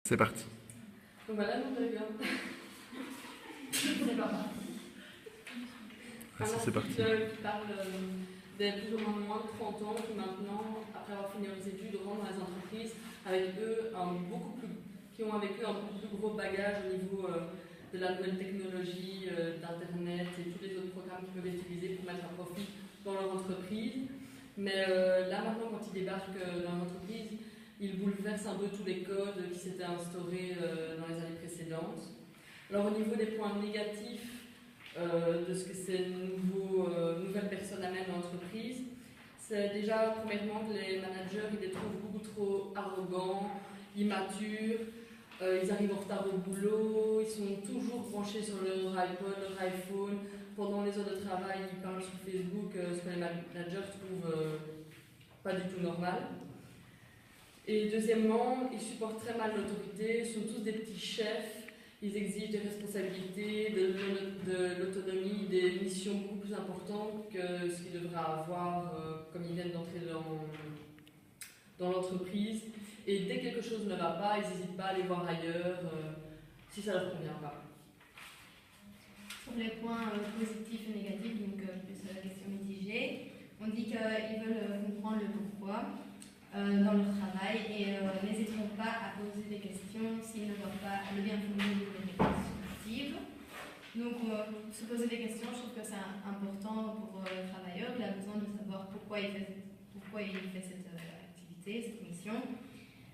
C'est parti. Donc voilà, nous regarde. C'est pas mal. Ah, ça, c'est parti. Qui parle des plus ou moins de 30 ans qui maintenant, après avoir fini leurs études, rentrent dans les entreprises avec eux qui ont avec eux un beaucoup plus gros bagage au niveau de la nouvelle technologie, d'Internet et tous les autres programmes qu'ils peuvent utiliser pour mettre à profit dans leur entreprise. Mais là maintenant, quand ils débarquent dans l'entreprise, ils bouleversent un peu tous les codes qui s'étaient instaurés dans les années précédentes. Alors au niveau des points négatifs de ce que ces nouvelles personnes amènent dans l'entreprise, c'est déjà premièrement que les managers ils les trouvent beaucoup trop arrogants, immatures, ils arrivent en retard au boulot, ils sont toujours branchés sur leur iPod, leur iPhone. Pendant les heures de travail, ils parlent sur Facebook, ce que les managers trouvent pas du tout normal. Et deuxièmement, ils supportent très mal l'autorité, ils sont tous des petits chefs, ils exigent des responsabilités, de l'autonomie, des missions beaucoup plus importantes que ce qu'ils devraient avoir comme ils viennent d'entrer dans l'entreprise. Et dès que quelque chose ne va pas, ils n'hésitent pas à aller voir ailleurs si ça ne leur convient pas. Sur les points positifs et négatifs, donc plus la question mitigée, on dit qu'ils veulent comprendre le pourquoi dans leur travail et n'hésiteront pas à poser des questions s'ils ne voient pas le bien fondé des réponses actives. Donc se poser des questions, je trouve que c'est important pour le travailleur, il a besoin de savoir pourquoi il fait cette activité, cette mission.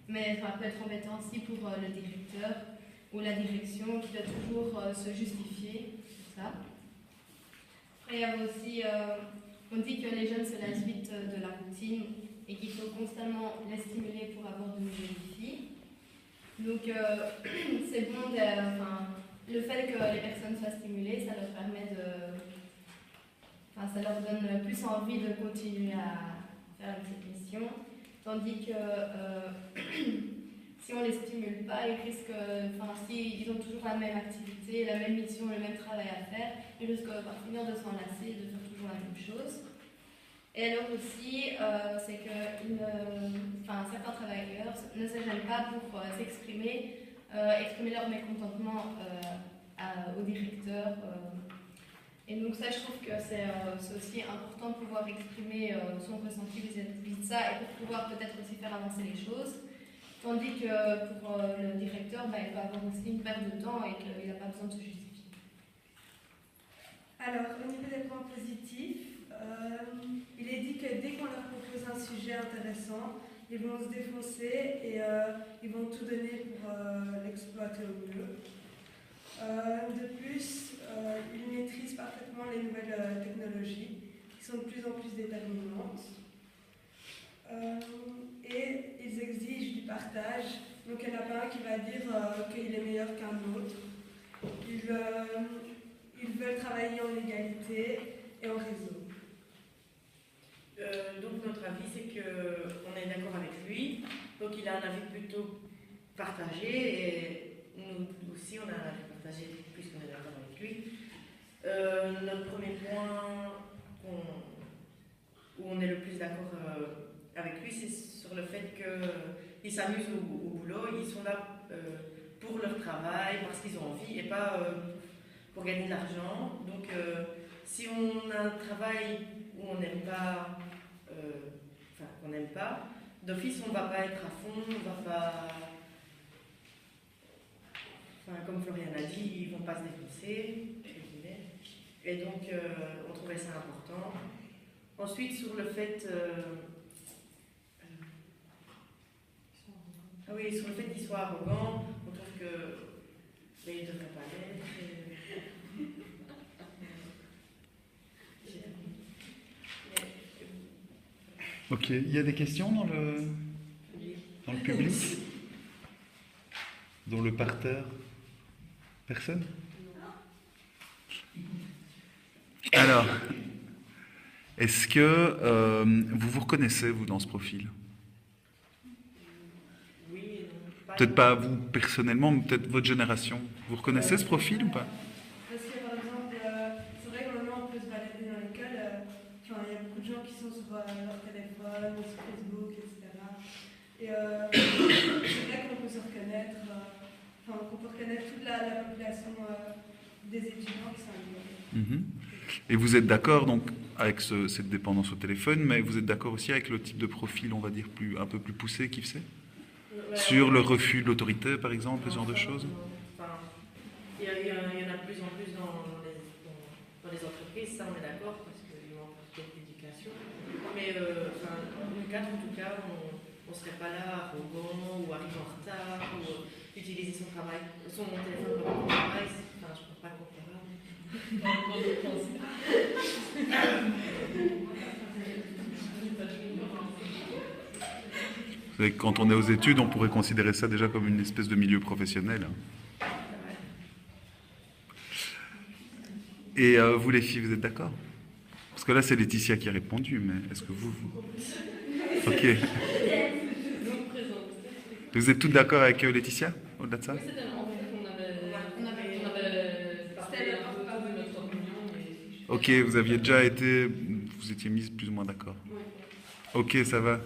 Mais ça peut être embêtant aussi pour le directeur ou la direction qui doit toujours se justifier pour ça. Après, il y a aussi, on dit que les jeunes se lassent vite de la routine et qu'il faut constamment les stimuler pour avoir de nouveaux défis. Donc, c'est bon, le fait que les personnes soient stimulées, ça leur permet ça leur donne plus envie de continuer à faire cette mission. Tandis que si on ne les stimule pas, ils risquent, s'ils ont toujours la même activité, la même mission, le même travail à faire, ils risquent par finir de s'en lasser, de faire toujours la même chose. Et alors aussi, c'est que certains travailleurs ne se gênent pas pour s'exprimer, exprimer leur mécontentement au directeur. Et donc ça, je trouve que c'est aussi important de pouvoir exprimer son ressenti vis-à-vis de ça et pour pouvoir peut-être aussi faire avancer les choses. Tandis que pour le directeur, il va avoir aussi une perte de temps et qu'il n'a pas besoin de se justifier. Alors, au niveau des points positifs, il est dit que dès qu'on leur propose un sujet intéressant, ils vont se défoncer et ils vont tout donner pour l'exploiter au mieux. De plus, ils maîtrisent parfaitement les nouvelles technologies qui sont de plus en plus déterminantes. Et ils exigent du partage. Donc il n'y en a pas un qui va dire qu'il est meilleur qu'un autre. Ils veulent travailler en égalité et en réseau. Donc notre avis, c'est qu'on est d'accord avec lui. Donc il a un avis plutôt partagé et nous aussi on a un avis partagé puisqu'on est d'accord avec lui. Notre premier point où on est le plus d'accord avec lui, c'est sur le fait qu'ils s'amusent au boulot, ils sont là pour leur travail, parce qu'ils ont envie et pas pour gagner de l'argent. Donc si on a un travail où on n'aime pas, qu'on n'aime pas, d'office on ne va pas être à fond, on va pas... comme Florian a dit, ils ne vont pas se défoncer. Et donc on trouvait ça important. Ensuite sur le fait... sur le fait qu'ils soient arrogants, on trouve que ils ne devraient pas l'être. Ok, il y a des questions dans le public? Dans le parterre? Personne? Alors, est-ce que vous vous reconnaissez, vous, dans ce profil? Peut-être pas vous personnellement, mais peut-être votre génération. Vous reconnaissez ce profil ou pas? Parce que par exemple, c'est vrai que maintenant on peut se balader dans l'école, il y a beaucoup de gens qui sont sur leur téléphone, sur Facebook, etc. Et c'est vrai qu'on peut se reconnaître enfin, qu'on peut reconnaître toute la population des étudiants qui sont à Lyon. Mhm. Et vous êtes d'accord donc avec cette dépendance au téléphone, mais vous êtes d'accord aussi avec le type de profil, on va dire, un peu plus poussé qui fait sur le refus de l'autorité, par exemple, ce genre de choses? Enfin, il y en a de plus en plus dans les entreprises, ça on est d'accord, parce qu'il manque peut-être d'éducation. Mais nous quatre, en tout cas, on ne serait pas là arrogant ou arriver en retard ou utiliser son téléphone pour le travail. Enfin, je ne peux pas le comparer. Vous savez que quand on est aux études, on pourrait considérer ça déjà comme une espèce de milieu professionnel. Et vous les filles, vous êtes d'accord? Parce que là, c'est Laetitia qui a répondu, mais est-ce que vous... Ok. Vous êtes toutes d'accord avec Laetitia, au-delà de ça? Oui, c'était en fait, on avait parlé un peu de notre opinion. Ok, vous aviez déjà été... Vous étiez mises plus ou moins d'accord. Oui. Ok, ça va.